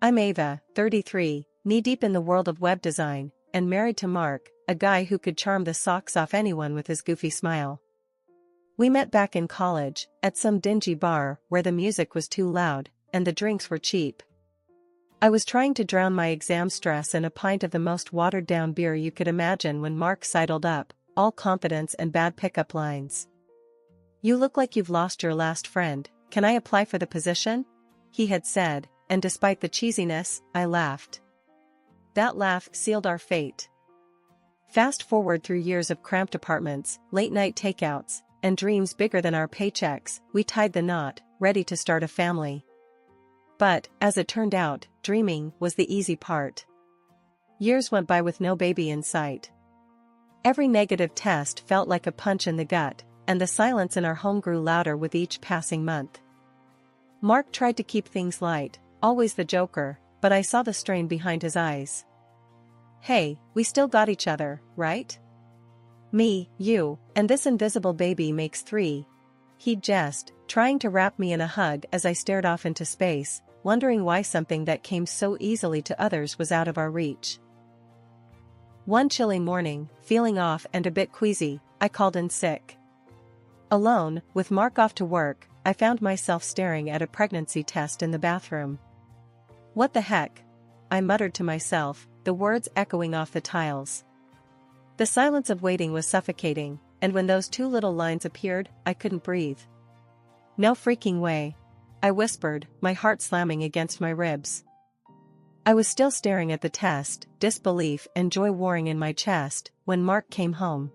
I'm Ava, 33, knee-deep in the world of web design, and married to Mark, a guy who could charm the socks off anyone with his goofy smile. We met back in college, at some dingy bar where the music was too loud, and the drinks were cheap. I was trying to drown my exam stress in a pint of the most watered-down beer you could imagine when Mark sidled up, all confidence and bad pickup lines. "You look like you've lost your last friend, can I apply for the position?" he had said, and despite the cheesiness, I laughed. That laugh sealed our fate. Fast forward through years of cramped apartments, late-night takeouts, and dreams bigger than our paychecks, we tied the knot, ready to start a family. But, as it turned out, dreaming was the easy part. Years went by with no baby in sight. Every negative test felt like a punch in the gut, and the silence in our home grew louder with each passing month. Mark tried to keep things light, always the joker, but I saw the strain behind his eyes. "Hey, we still got each other, right? Me, you, and this invisible baby makes 3. He'd jest, trying to wrap me in a hug as I stared off into space, wondering why something that came so easily to others was out of our reach. One chilly morning, feeling off and a bit queasy, I called in sick. Alone, with Mark off to work, I found myself staring at a pregnancy test in the bathroom. "What the heck?" I muttered to myself, the words echoing off the tiles. The silence of waiting was suffocating, and when those 2 little lines appeared, I couldn't breathe. "No freaking way," I whispered, my heart slamming against my ribs. I was still staring at the test, disbelief and joy warring in my chest, when Mark came home.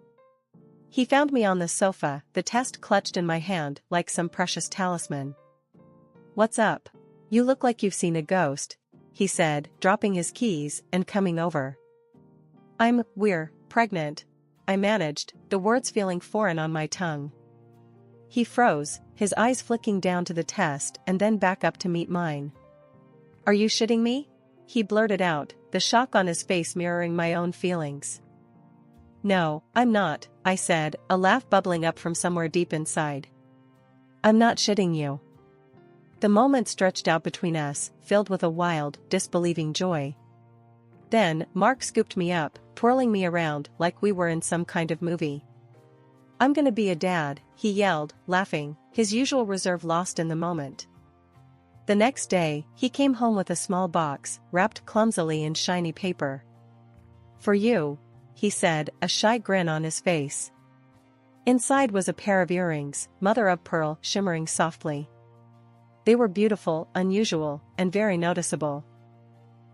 He found me on the sofa, the test clutched in my hand like some precious talisman. "What's up? You look like you've seen a ghost," he said, dropping his keys and coming over. We're pregnant," I managed, the words feeling foreign on my tongue. He froze, his eyes flicking down to the test and then back up to meet mine. "Are you shitting me?" he blurted out, the shock on his face mirroring my own feelings. "No, I'm not," I said, a laugh bubbling up from somewhere deep inside. "I'm not shitting you." The moment stretched out between us, filled with a wild, disbelieving joy. Then, Mark scooped me up, twirling me around like we were in some kind of movie. "I'm gonna be a dad," he yelled, laughing, his usual reserve lost in the moment. The next day, he came home with a small box, wrapped clumsily in shiny paper. "For you," he said, a shy grin on his face. Inside was a pair of earrings, mother of pearl, shimmering softly. They were beautiful, unusual, and very noticeable.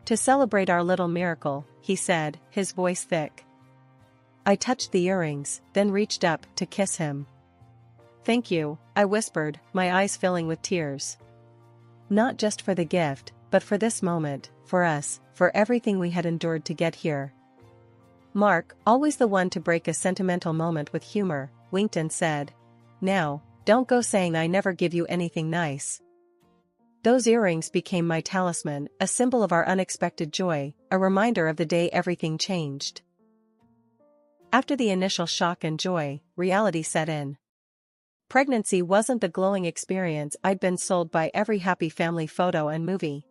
"To celebrate our little miracle," he said, his voice thick. I touched the earrings, then reached up to kiss him. "Thank you," I whispered, my eyes filling with tears. Not just for the gift, but for this moment, for us, for everything we had endured to get here. Mark, always the one to break a sentimental moment with humor, winked and said, "Now, don't go saying I never give you anything nice." Those earrings became my talisman, a symbol of our unexpected joy, a reminder of the day everything changed. After the initial shock and joy, reality set in. Pregnancy wasn't the glowing experience I'd been sold by every happy family photo and movie.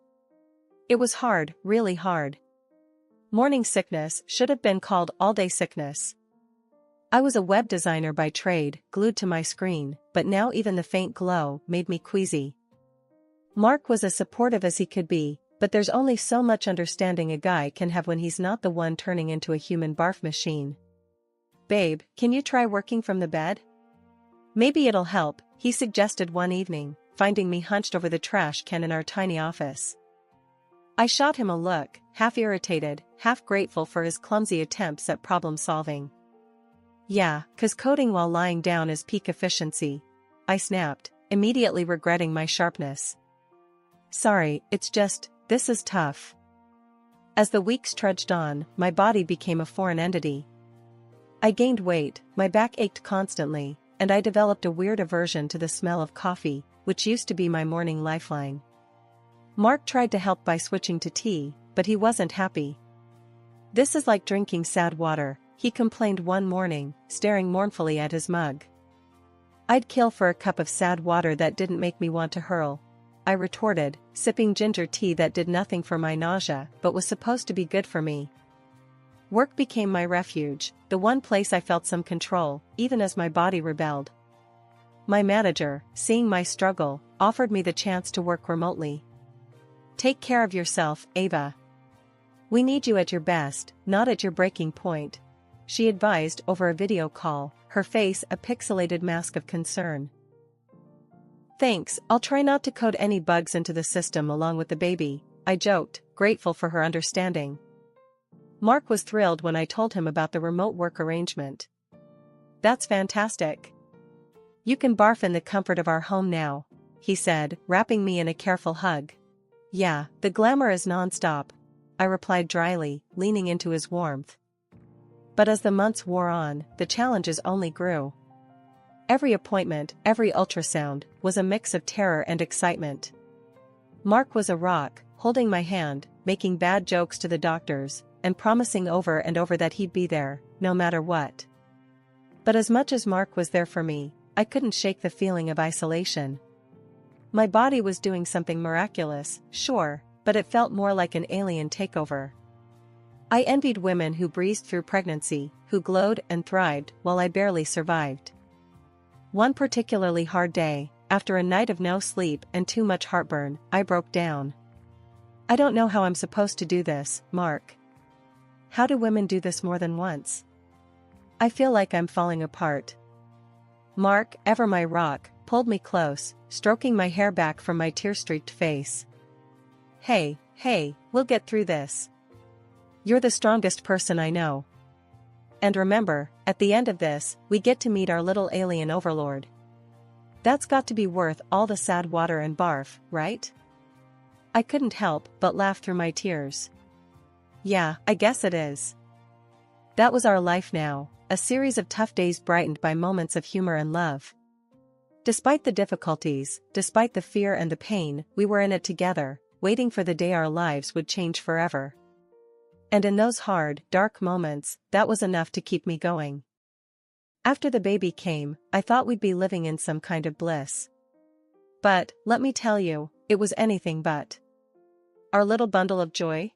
It was hard, really hard. Morning sickness should have been called all-day sickness. I was a web designer by trade, glued to my screen, but now even the faint glow made me queasy. Mark was as supportive as he could be, but there's only so much understanding a guy can have when he's not the one turning into a human barf machine. "Babe, can you try working from the bed? Maybe it'll help," he suggested one evening, finding me hunched over the trash can in our tiny office. I shot him a look, half irritated, half grateful for his clumsy attempts at problem solving. "Yeah, 'cause coding while lying down is peak efficiency," I snapped, immediately regretting my sharpness. "Sorry, it's just, this is tough." As the weeks trudged on, my body became a foreign entity. I gained weight, my back ached constantly, and I developed a weird aversion to the smell of coffee, which used to be my morning lifeline. Mark tried to help by switching to tea, but he wasn't happy. "This is like drinking sad water," he complained one morning, staring mournfully at his mug. I'd kill for a cup of sad water that didn't make me want to hurl. I retorted, sipping ginger tea that did nothing for my nausea but was supposed to be good for me. Work became my refuge, the one place I felt some control, even as my body rebelled. My manager, seeing my struggle, offered me the chance to work remotely. "Take care of yourself, Ava. We need you at your best, not at your breaking point," she advised over a video call, her face a pixelated mask of concern. "Thanks, I'll try not to code any bugs into the system along with the baby," I joked, grateful for her understanding. Mark was thrilled when I told him about the remote work arrangement. "That's fantastic. You can barf in the comfort of our home now," he said, wrapping me in a careful hug. "Yeah, the glamour is non-stop," I replied dryly, leaning into his warmth. But as the months wore on, the challenges only grew. Every appointment, every ultrasound, was a mix of terror and excitement. Mark was a rock, holding my hand, making bad jokes to the doctors, and promising over and over that he'd be there, no matter what. But as much as Mark was there for me, I couldn't shake the feeling of isolation. My body was doing something miraculous, sure, but it felt more like an alien takeover. I envied women who breezed through pregnancy, who glowed and thrived while I barely survived. One particularly hard day, after a night of no sleep and too much heartburn, I broke down. "I don't know how I'm supposed to do this, Mark. How do women do this more than once? I feel like I'm falling apart." Mark, ever my rock, pulled me close, stroking my hair back from my tear-streaked face. Hey, we'll get through this. You're the strongest person I know. And remember, at the end of this, we get to meet our little alien overlord. That's got to be worth all the sad water and barf, right?" I couldn't help but laugh through my tears. "Yeah, I guess it is." That was our life now, a series of tough days brightened by moments of humor and love. Despite the difficulties, despite the fear and the pain, we were in it together, waiting for the day our lives would change forever. And in those hard, dark moments, that was enough to keep me going. After the baby came, I thought we'd be living in some kind of bliss. But, let me tell you, it was anything but. Our little bundle of joy?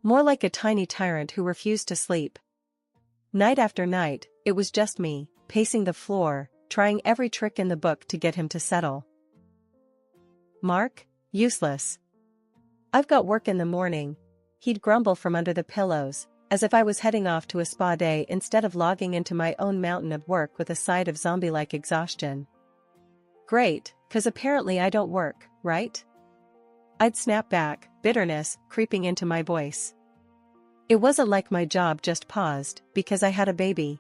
More like a tiny tyrant who refused to sleep. Night after night, it was just me, pacing the floor, trying every trick in the book to get him to settle. "Mark? Useless. I've got work in the morning," he'd grumble from under the pillows, as if I was heading off to a spa day instead of logging into my own mountain of work with a side of zombie-like exhaustion. "Great, 'cause apparently I don't work, right?" I'd snap back, bitterness creeping into my voice. It wasn't like my job just paused because I had a baby.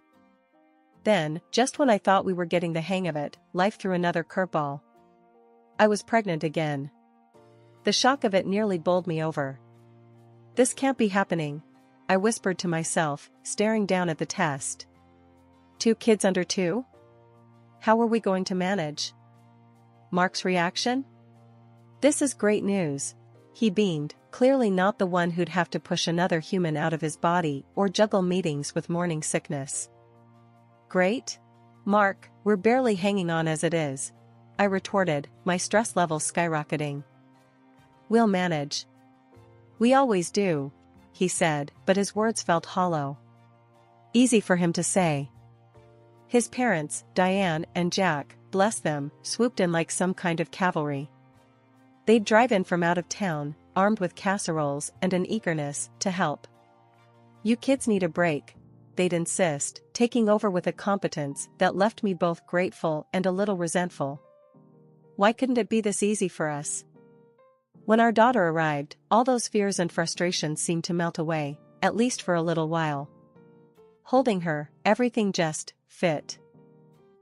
Then, just when I thought we were getting the hang of it, life threw another curveball. I was pregnant again. The shock of it nearly bowled me over. "This can't be happening," I whispered to myself, staring down at the test. 2 kids under 2? How were we going to manage? Mark's reaction? "This is great news." He beamed, clearly not the one who'd have to push another human out of his body or juggle meetings with morning sickness. "Great? Mark, we're barely hanging on as it is," I retorted, my stress levels skyrocketing. "We'll manage." "We always do," he said, but his words felt hollow. Easy for him to say. His parents, Diane and Jack, bless them, swooped in like some kind of cavalry. They'd drive in from out of town, armed with casseroles and an eagerness to help. "You kids need a break," they'd insist, taking over with a competence that left me both grateful and a little resentful. Why couldn't it be this easy for us? When our daughter arrived, all those fears and frustrations seemed to melt away, at least for a little while. Holding her, everything just fit.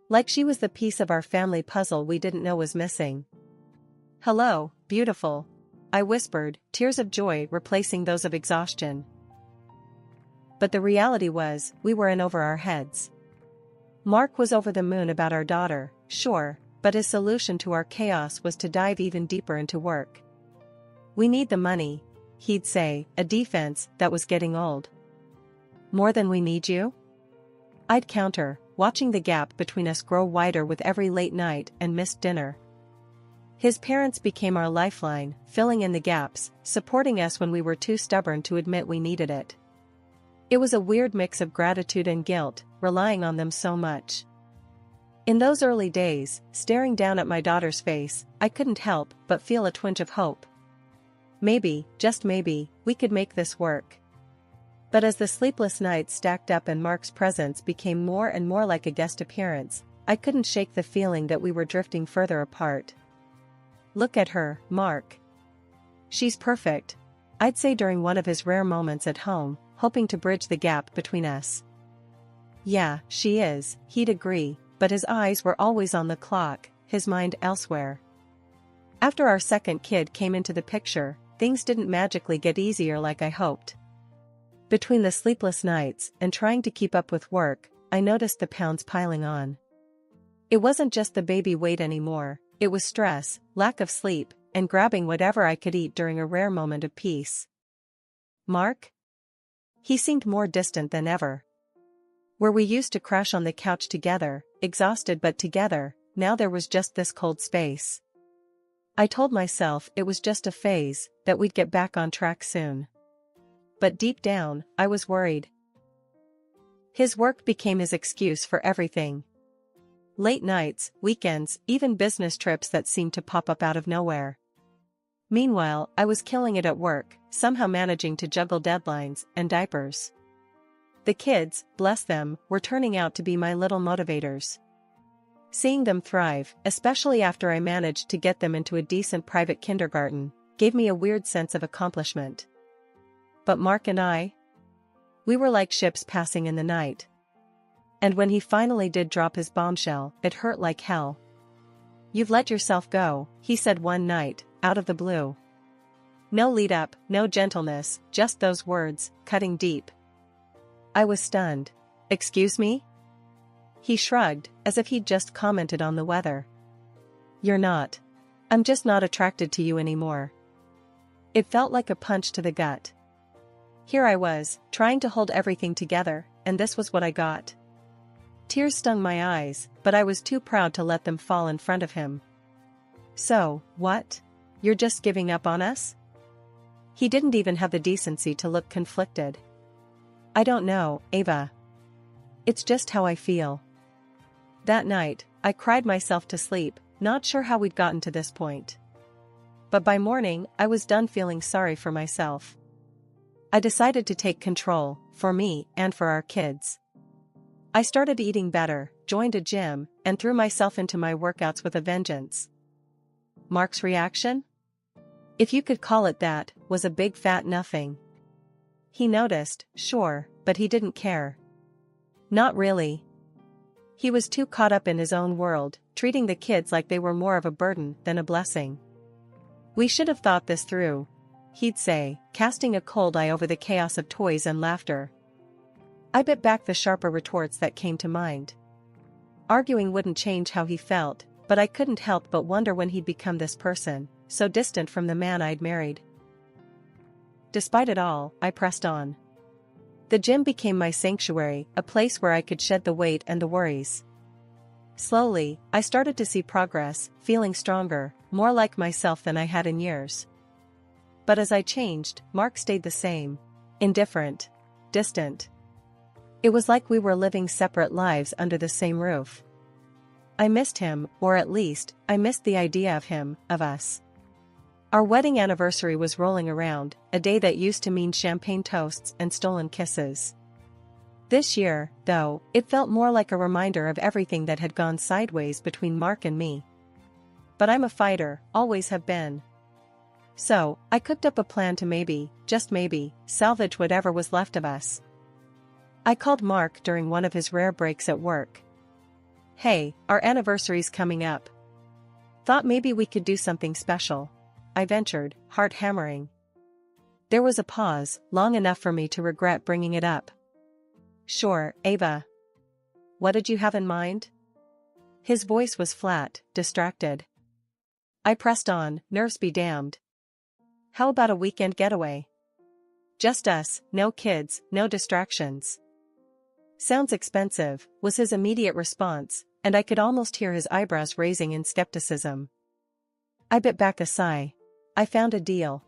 Like she was the piece of our family puzzle we didn't know was missing. "Hello, beautiful," I whispered, tears of joy replacing those of exhaustion. But the reality was, we were in over our heads. Mark was over the moon about our daughter, sure, but his solution to our chaos was to dive even deeper into work. "We need the money," he'd say, a defense that was getting old. "More than we need you?" I'd counter, watching the gap between us grow wider with every late night and missed dinner. His parents became our lifeline, filling in the gaps, supporting us when we were too stubborn to admit we needed it. It was a weird mix of gratitude and guilt, relying on them so much. In those early days, staring down at my daughter's face, I couldn't help but feel a twinge of hope. Maybe, just maybe, we could make this work. But as the sleepless nights stacked up and Mark's presence became more and more like a guest appearance, I couldn't shake the feeling that we were drifting further apart. "Look at her, Mark. She's perfect," I'd say during one of his rare moments at home, hoping to bridge the gap between us. "Yeah, she is," he'd agree, but his eyes were always on the clock, his mind elsewhere. After our second kid came into the picture, things didn't magically get easier like I hoped. Between the sleepless nights and trying to keep up with work, I noticed the pounds piling on. It wasn't just the baby weight anymore, it was stress, lack of sleep, and grabbing whatever I could eat during a rare moment of peace. Mark? He seemed more distant than ever. Where we used to crash on the couch together, exhausted but together, now there was just this cold space. I told myself it was just a phase, that we'd get back on track soon. But deep down, I was worried. His work became his excuse for everything. Late nights, weekends, even business trips that seemed to pop up out of nowhere. Meanwhile, I was killing it at work, somehow managing to juggle deadlines and diapers. The kids, bless them, were turning out to be my little motivators. Seeing them thrive, especially after I managed to get them into a decent private kindergarten, gave me a weird sense of accomplishment. But Mark and I? We were like ships passing in the night. And when he finally did drop his bombshell, it hurt like hell. "You've let yourself go," he said one night, out of the blue. No lead-up, no gentleness, just those words, cutting deep. I was stunned. "Excuse me?" He shrugged, as if he'd just commented on the weather. "You're not. I'm just not attracted to you anymore." It felt like a punch to the gut. Here I was, trying to hold everything together, and this was what I got. Tears stung my eyes, but I was too proud to let them fall in front of him. "So, what? You're just giving up on us?" He didn't even have the decency to look conflicted. "I don't know, Ava. It's just how I feel." That night, I cried myself to sleep, not sure how we'd gotten to this point. But by morning, I was done feeling sorry for myself. I decided to take control, for me and for our kids. I started eating better, joined a gym, and threw myself into my workouts with a vengeance. Mark's reaction? If you could call it that, was a big fat nothing. He noticed, sure, but he didn't care. Not really. He was too caught up in his own world, treating the kids like they were more of a burden than a blessing. "We should have thought this through," he'd say, casting a cold eye over the chaos of toys and laughter. I bit back the sharper retorts that came to mind. Arguing wouldn't change how he felt, but I couldn't help but wonder when he'd become this person, so distant from the man I'd married. Despite it all, I pressed on. The gym became my sanctuary, a place where I could shed the weight and the worries. Slowly, I started to see progress, feeling stronger, more like myself than I had in years. But as I changed, Mark stayed the same. Indifferent. Distant. It was like we were living separate lives under the same roof. I missed him, or at least, I missed the idea of him, of us. Our wedding anniversary was rolling around, a day that used to mean champagne toasts and stolen kisses. This year, though, it felt more like a reminder of everything that had gone sideways between Mark and me. But I'm a fighter, always have been. So, I cooked up a plan to maybe, just maybe, salvage whatever was left of us. I called Mark during one of his rare breaks at work. "Hey, our anniversary's coming up. Thought maybe we could do something special," I ventured, heart hammering. There was a pause, long enough for me to regret bringing it up. "Sure, Ava. What did you have in mind?" His voice was flat, distracted. I pressed on, nerves be damned. "How about a weekend getaway? Just us, no kids, no distractions." "Sounds expensive," was his immediate response, and I could almost hear his eyebrows raising in skepticism. I bit back a sigh. I found a deal.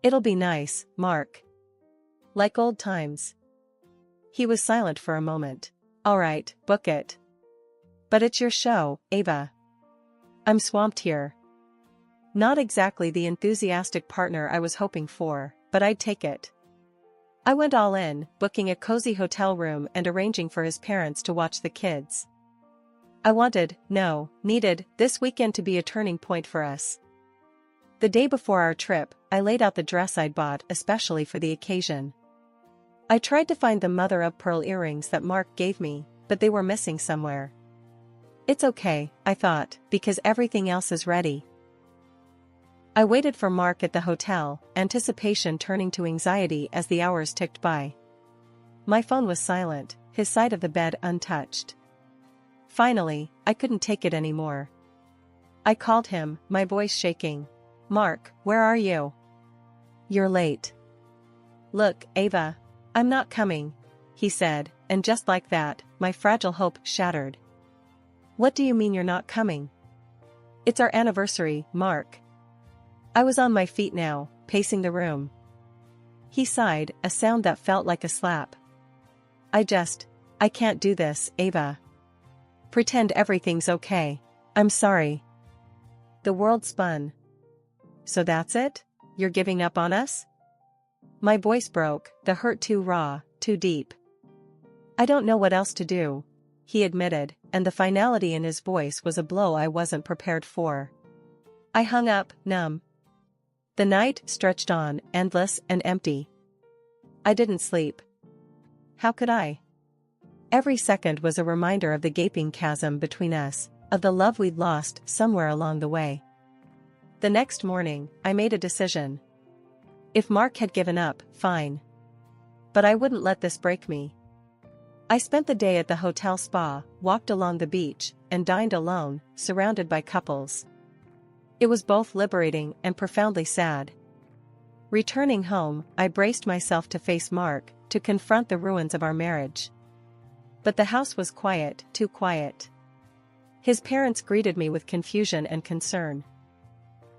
It'll be nice, Mark. Like old times. He was silent for a moment. All right, book it. But it's your show, Ava. I'm swamped here. Not exactly the enthusiastic partner I was hoping for, but I'd take it. I went all in, booking a cozy hotel room and arranging for his parents to watch the kids. I needed, this weekend to be a turning point for us. The day before our trip, I laid out the dress I'd bought especially for the occasion. I tried to find the mother-of-pearl earrings that Mark gave me, but they were missing somewhere. It's okay, I thought, because everything else is ready. I waited for Mark at the hotel, anticipation turning to anxiety as the hours ticked by. My phone was silent, his side of the bed untouched. Finally, I couldn't take it anymore. I called him, my voice shaking. Mark, where are you? You're late. Look, Ava. I'm not coming, he said, and just like that, my fragile hope shattered. What do you mean you're not coming? It's our anniversary, Mark. I was on my feet now, pacing the room. He sighed, a sound that felt like a slap. I can't do this, Ava. Pretend everything's okay. I'm sorry. The world spun. So that's it? You're giving up on us? My voice broke, the hurt too raw, too deep. I don't know what else to do, he admitted, and the finality in his voice was a blow I wasn't prepared for. I hung up, numb. The night stretched on, endless and empty. I didn't sleep. How could I? Every second was a reminder of the gaping chasm between us, of the love we'd lost somewhere along the way. The next morning, I made a decision. If Mark had given up, fine. But I wouldn't let this break me. I spent the day at the hotel spa, walked along the beach, and dined alone, surrounded by couples. It was both liberating and profoundly sad. Returning home, I braced myself to face Mark, to confront the ruins of our marriage. But the house was quiet, too quiet. His parents greeted me with confusion and concern.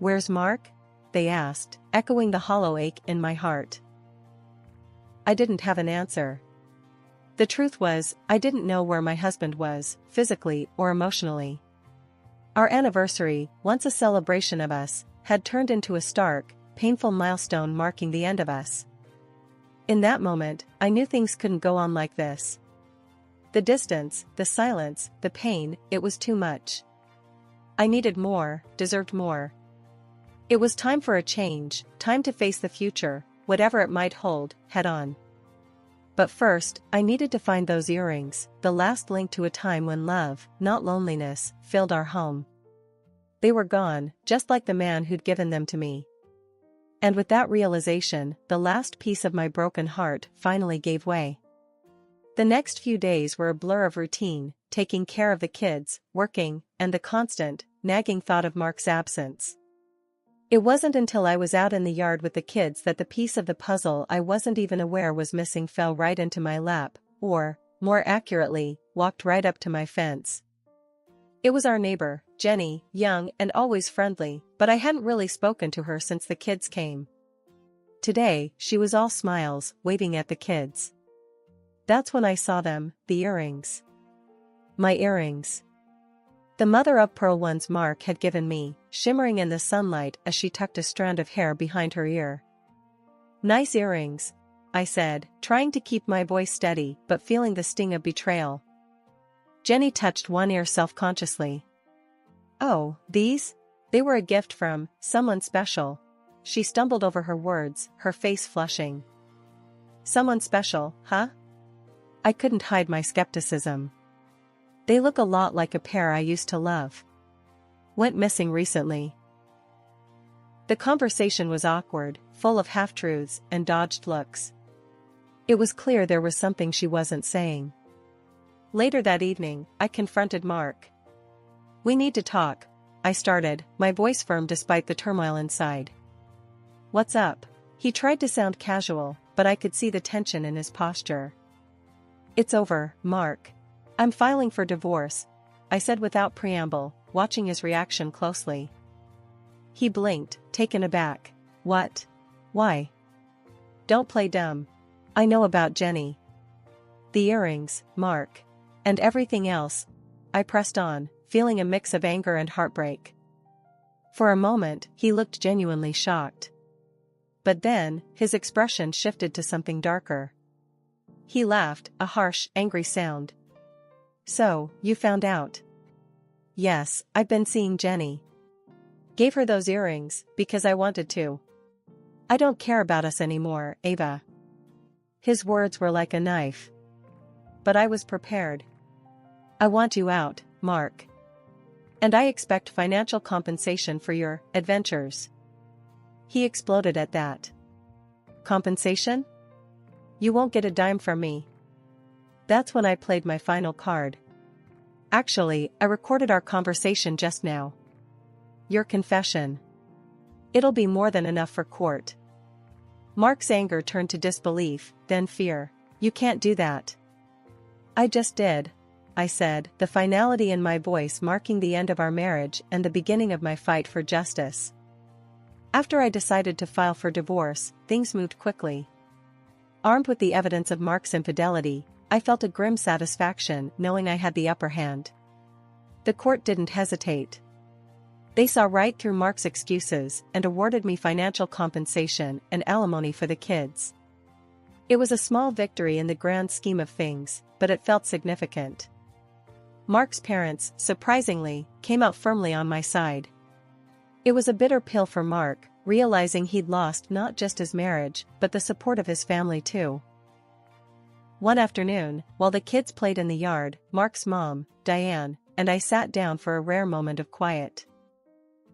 Where's Mark? They asked, echoing the hollow ache in my heart. I didn't have an answer. The truth was, I didn't know where my husband was, physically or emotionally. Our anniversary, once a celebration of us, had turned into a stark, painful milestone marking the end of us. In that moment, I knew things couldn't go on like this. The distance, the silence, the pain, it was too much. I needed more, deserved more. It was time for a change, time to face the future, whatever it might hold, head on. But first, I needed to find those earrings, the last link to a time when love, not loneliness, filled our home. They were gone, just like the man who'd given them to me. And with that realization, the last piece of my broken heart finally gave way. The next few days were a blur of routine, taking care of the kids, working, and the constant, nagging thought of Mark's absence. It wasn't until I was out in the yard with the kids that the piece of the puzzle I wasn't even aware was missing fell right into my lap, or, more accurately, walked right up to my fence. It was our neighbor, Jenny, young and always friendly, but I hadn't really spoken to her since the kids came. Today, she was all smiles, waving at the kids. That's when I saw them, the earrings. My earrings. The mother-of-pearl ones Mark had given me, shimmering in the sunlight as she tucked a strand of hair behind her ear. Nice earrings, I said, trying to keep my voice steady but feeling the sting of betrayal. Jenny touched one ear self-consciously. Oh, these? They were a gift from someone special. She stumbled over her words, her face flushing. Someone special, huh? I couldn't hide my skepticism. They look a lot like a pair I used to love. Went missing recently. The conversation was awkward, full of half-truths and dodged looks. It was clear there was something she wasn't saying. Later that evening, I confronted Mark. We need to talk, I started, my voice firm despite the turmoil inside. What's up? He tried to sound casual, but I could see the tension in his posture. It's over, Mark. I'm filing for divorce, I said without preamble, watching his reaction closely. He blinked, taken aback. What? Why? Don't play dumb. I know about Jenny. The earrings, Mark. And everything else. I pressed on, feeling a mix of anger and heartbreak. For a moment, he looked genuinely shocked. But then, his expression shifted to something darker. He laughed, a harsh, angry sound. So, you found out? Yes, I've been seeing Jenny. Gave her those earrings, because I wanted to. I don't care about us anymore, Ava. His words were like a knife. But I was prepared. I want you out, Mark. And I expect financial compensation for your adventures. He exploded at that. Compensation? You won't get a dime from me. That's when I played my final card. Actually, I recorded our conversation just now. Your confession. It'll be more than enough for court. Mark's anger turned to disbelief, then fear. You can't do that. I just did, I said, the finality in my voice marking the end of our marriage and the beginning of my fight for justice. After I decided to file for divorce, things moved quickly. Armed with the evidence of Mark's infidelity, I felt a grim satisfaction knowing I had the upper hand. The court didn't hesitate. They saw right through Mark's excuses and awarded me financial compensation and alimony for the kids. It was a small victory in the grand scheme of things, but it felt significant. Mark's parents, surprisingly, came out firmly on my side. It was a bitter pill for Mark, realizing he'd lost not just his marriage, but the support of his family too. One afternoon, while the kids played in the yard, Mark's mom, Diane, and I sat down for a rare moment of quiet.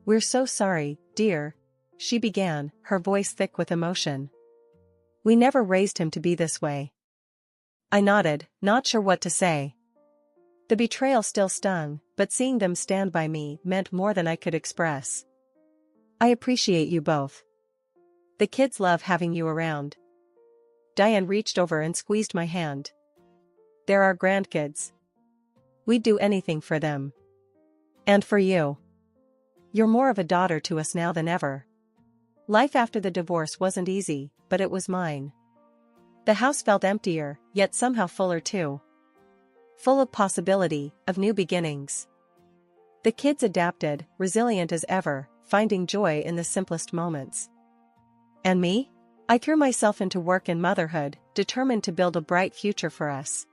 We're so sorry, dear, she began, her voice thick with emotion. We never raised him to be this way. I nodded, not sure what to say. The betrayal still stung, but seeing them stand by me meant more than I could express. I appreciate you both. The kids love having you around. Diane reached over and squeezed my hand. They're our grandkids. We'd do anything for them. And for you. You're more of a daughter to us now than ever. Life after the divorce wasn't easy, but it was mine. The house felt emptier, yet somehow fuller too. Full of possibility, of new beginnings. The kids adapted, resilient as ever, finding joy in the simplest moments. And me? I threw myself into work and motherhood, determined to build a bright future for us.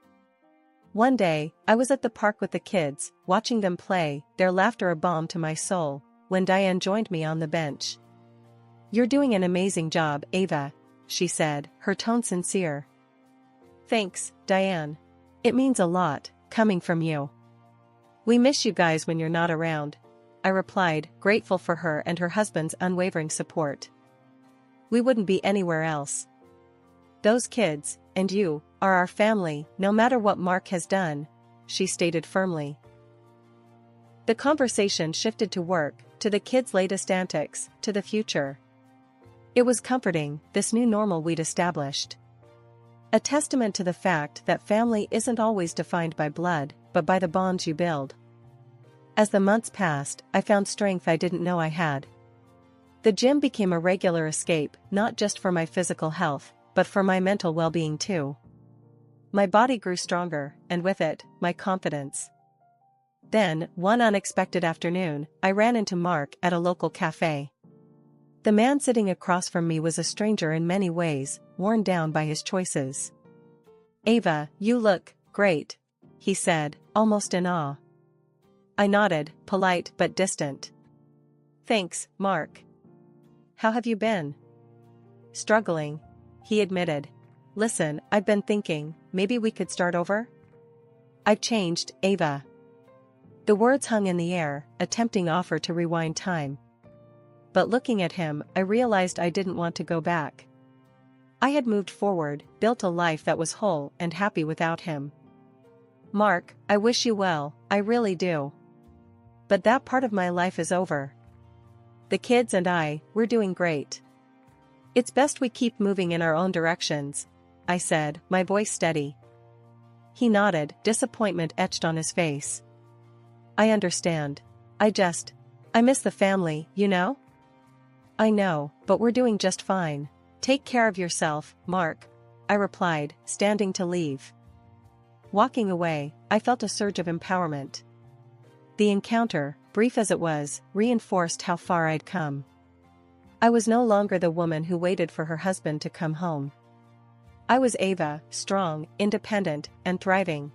One day, I was at the park with the kids, watching them play, their laughter a balm to my soul, when Diane joined me on the bench. You're doing an amazing job, Ava, she said, her tone sincere. Thanks, Diane. It means a lot, coming from you. We miss you guys when you're not around, I replied, grateful for her and her husband's unwavering support. We wouldn't be anywhere else. Those kids, and you, are our family, no matter what Mark has done, she stated firmly. The conversation shifted to work, to the kids' latest antics, to the future. It was comforting, this new normal we'd established. A testament to the fact that family isn't always defined by blood, but by the bonds you build. As the months passed, I found strength I didn't know I had. The gym became a regular escape, not just for my physical health, but for my mental well-being too. My body grew stronger, and with it, my confidence. Then, one unexpected afternoon, I ran into Mark at a local cafe. The man sitting across from me was a stranger in many ways, worn down by his choices. Ava, you look great, he said, almost in awe. I nodded, polite but distant. Thanks, Mark. How have you been? Struggling, he admitted. Listen, I've been thinking, maybe we could start over? I've changed, Ava. The words hung in the air, a tempting offer to rewind time. But looking at him, I realized I didn't want to go back. I had moved forward, built a life that was whole and happy without him. Mark, I wish you well, I really do. But that part of my life is over. The kids and we're doing great. It's best we keep moving in our own directions, I said, my voice steady. He nodded, disappointment etched on his face. I understand. I miss the family, you know? I know, but we're doing just fine. Take care of yourself, Mark, I replied, standing to leave. Walking away, I felt a surge of empowerment. The encounter, brief as it was, reinforced how far I'd come. I was no longer the woman who waited for her husband to come home. I was Ava, strong, independent, and thriving.